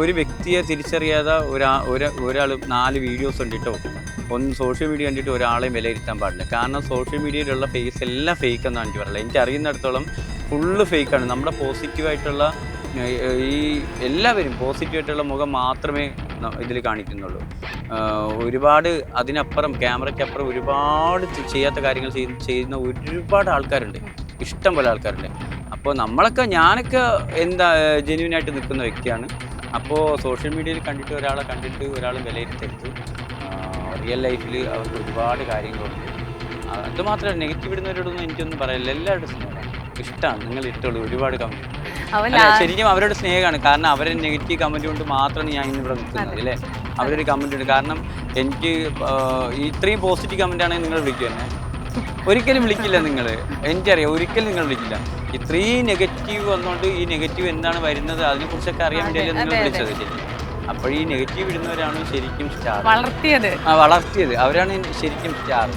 ഒരു വ്യക്തിയെ തിരിച്ചറിയാതെ ഒരാൾ 4 വീഡിയോസ് കണ്ടിട്ടോ ഒന്ന് സോഷ്യൽ മീഡിയ കണ്ടിട്ട് ഒരാളെയും വിലയിരുത്താൻ പാടില്ല. കാരണം സോഷ്യൽ മീഡിയയിലുള്ള ഫേസ് എല്ലാം ഫേക്ക് എന്നാണ് എനിക്ക് പറയുന്നത്. എനിക്ക് അറിയുന്നിടത്തോളം ഫുള്ള് ഫേക്കാണ്. നമ്മുടെ പോസിറ്റീവായിട്ടുള്ള ഈ എല്ലാവരും പോസിറ്റീവായിട്ടുള്ള മുഖം മാത്രമേ ഇതിൽ കാണിക്കുന്നുള്ളൂ. ഒരുപാട് അതിനപ്പുറം ക്യാമറയ്ക്കപ്പുറം ഒരുപാട് ചെയ്യാത്ത കാര്യങ്ങൾ ചെയ്യുന്ന ഒരുപാട് ആൾക്കാരുണ്ട്, ഇഷ്ടം പോലെ ആൾക്കാരുണ്ട്. അപ്പോൾ ഞാനൊക്കെ ജെന്യുവിനായിട്ട് നിൽക്കുന്ന വ്യക്തിയാണ്. അപ്പോൾ സോഷ്യൽ മീഡിയയിൽ കണ്ടിട്ട് ഒരാൾ വിലയിരുത്തരുത്. റിയൽ ലൈഫിൽ അവർക്ക് ഒരുപാട് കാര്യങ്ങളുണ്ട്. അതുമാത്രമല്ല, നെഗറ്റീവ് ഇടുന്നവരോടൊന്നും എനിക്കൊന്നും പറയില്ല. എല്ലാവരുടെ സ്നേഹമാണ്, ഇഷ്ടമാണ്, നിങ്ങൾ ഇട്ടുള്ളൂ. ഒരുപാട് കമൻറ്റ് ശരിക്കും അവരോട് സ്നേഹമാണ്. കാരണം അവരെ നെഗറ്റീവ് കമൻറ്റ് കൊണ്ട് മാത്രമാണ് ഞാൻ ഇന്നിവിടെ നിൽക്കുന്നത് അല്ലേ. അവരൊരു കമൻറ്റ് ഉണ്ട്. കാരണം എനിക്ക് ഇത്രയും പോസിറ്റീവ് കമൻ്റ് ആണെങ്കിൽ നിങ്ങൾ വിളിക്കും എന്നെ? ഒരിക്കലും വിളിക്കില്ല നിങ്ങൾ. എനിക്കറിയാം, ഒരിക്കലും നിങ്ങൾ വിളിക്കില്ല. ഇത്രയും നെഗറ്റീവ് വന്നുകൊണ്ട് ഈ നെഗറ്റീവ് എന്താണ് വരുന്നത് അതിനെക്കുറിച്ചൊക്കെ അറിയാൻ വേണ്ടിയല്ലേ നിങ്ങൾ വിളിച്ചത്. ശരി, അപ്പോൾ ഈ നെഗറ്റീവ് ഇടുന്നവരാണ് ശരിക്കും സ്റ്റാർ, വളർത്തിയത് അവരാണ് ശരിക്കും സ്റ്റാർ.